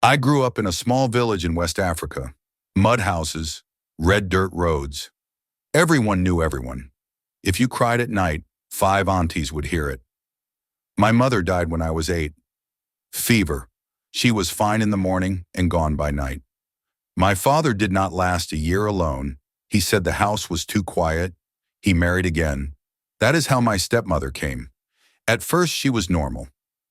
I grew up in a small village in West Africa. Mud houses, red dirt roads. Everyone knew everyone. If you cried at night, 5 aunties would hear it. My mother died when I was 8. Fever. She was fine in the morning and gone by night. My father did not last a year alone. He said the house was too quiet. He married again. That is how my stepmother came. At first she was normal,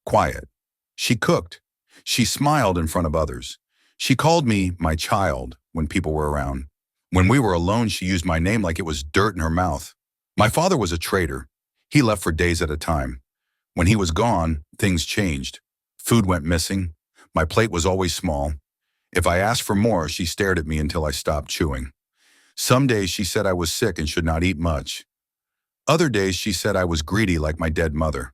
quiet. She cooked. She smiled in front of others. She called me my child when people were around. When we were alone, she used my name like it was dirt in her mouth. My father was a traitor. He left for days at a time. When he was gone, things changed. Food went missing. My plate was always small. If I asked for more, she stared at me until I stopped chewing. Some days she said I was sick and should not eat much. Other days she said I was greedy like my dead mother.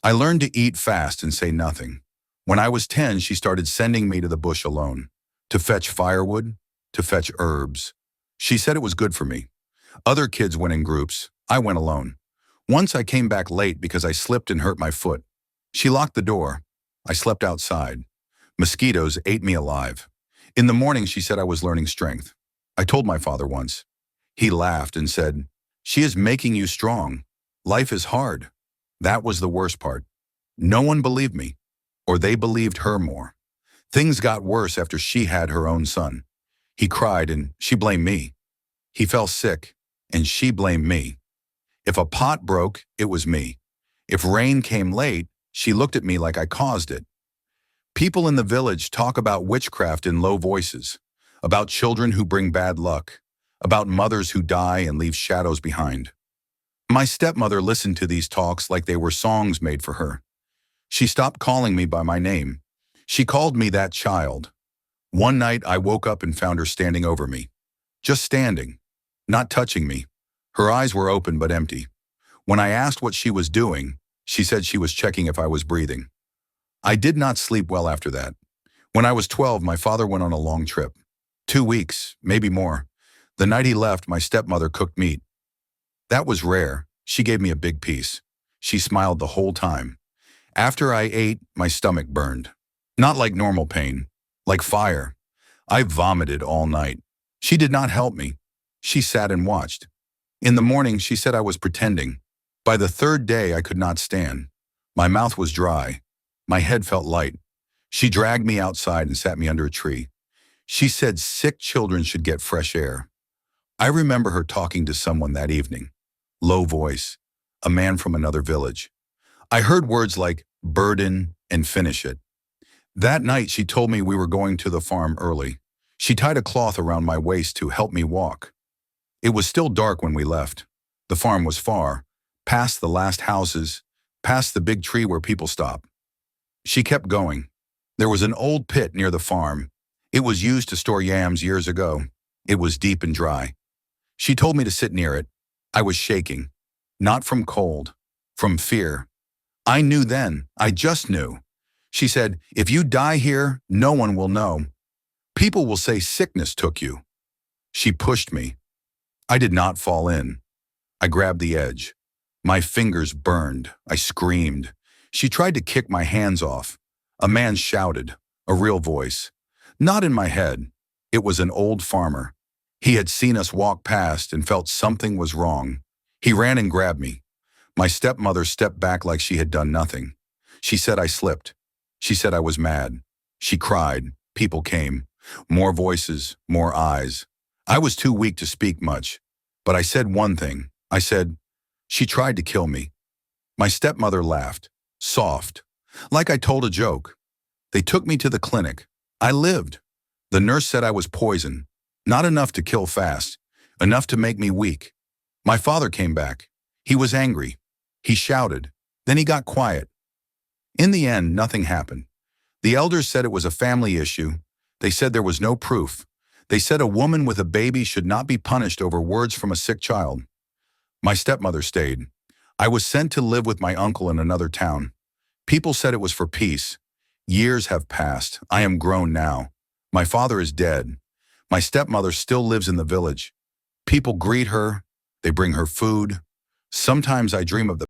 I learned to eat fast and say nothing. When I was 10, she started sending me to the bush alone, to fetch firewood, to fetch herbs. She said it was good for me. Other kids went in groups. I went alone. Once I came back late because I slipped and hurt my foot. She locked the door. I slept outside. Mosquitoes ate me alive. In the morning, she said I was learning strength. I told my father once. He laughed and said, "She is making you strong. Life is hard." That was the worst part. No one believed me, or they believed her more. Things got worse after she had her own son. He cried and she blamed me. He fell sick and she blamed me. If a pot broke, it was me. If rain came late, she looked at me like I caused it. People in the village talk about witchcraft in low voices, about children who bring bad luck, about mothers who die and leave shadows behind. My stepmother listened to these talks like they were songs made for her. She stopped calling me by my name. She called me that child. One night I woke up and found her standing over me. Just standing, not touching me. Her eyes were open but empty. When I asked what she was doing, she said she was checking if I was breathing. I did not sleep well after that. When I was 12, my father went on a long trip. 2 weeks, maybe more. The night he left, my stepmother cooked meat. That was rare. She gave me a big piece. She smiled the whole time. After I ate, my stomach burned. Not like normal pain, like fire. I vomited all night. She did not help me. She sat and watched. In the morning, she said I was pretending. By the 3rd day, I could not stand. My mouth was dry. My head felt light. She dragged me outside and sat me under a tree. She said sick children should get fresh air. I remember her talking to someone that evening. Low voice, a man from another village. I heard words like burden and finish it. That night, she told me we were going to the farm early. She tied a cloth around my waist to help me walk. It was still dark when we left. The farm was far, past the last houses, past the big tree where people stop. She kept going. There was an old pit near the farm. It was used to store yams years ago. It was deep and dry. She told me to sit near it. I was shaking, not from cold, from fear. I knew then, I just knew. She said, "If you die here, no one will know. People will say sickness took you." She pushed me. I did not fall in. I grabbed the edge. My fingers burned. I screamed. She tried to kick my hands off. A man shouted, a real voice. Not in my head. It was an old farmer. He had seen us walk past and felt something was wrong. He ran and grabbed me. My stepmother stepped back like she had done nothing. She said I slipped. She said I was mad. She cried. People came. More voices, more eyes. I was too weak to speak much. But I said one thing. I said, "She tried to kill me." My stepmother laughed, soft, like I told a joke. They took me to the clinic. I lived. The nurse said I was poison. Not enough to kill fast, enough to make me weak. My father came back. He was angry. He shouted. Then he got quiet. In the end, nothing happened. The elders said it was a family issue. They said there was no proof. They said a woman with a baby should not be punished over words from a sick child. My stepmother stayed. I was sent to live with my uncle in another town. People said it was for peace. Years have passed. I am grown now. My father is dead. My stepmother still lives in the village. People greet her. They bring her food. Sometimes I dream of the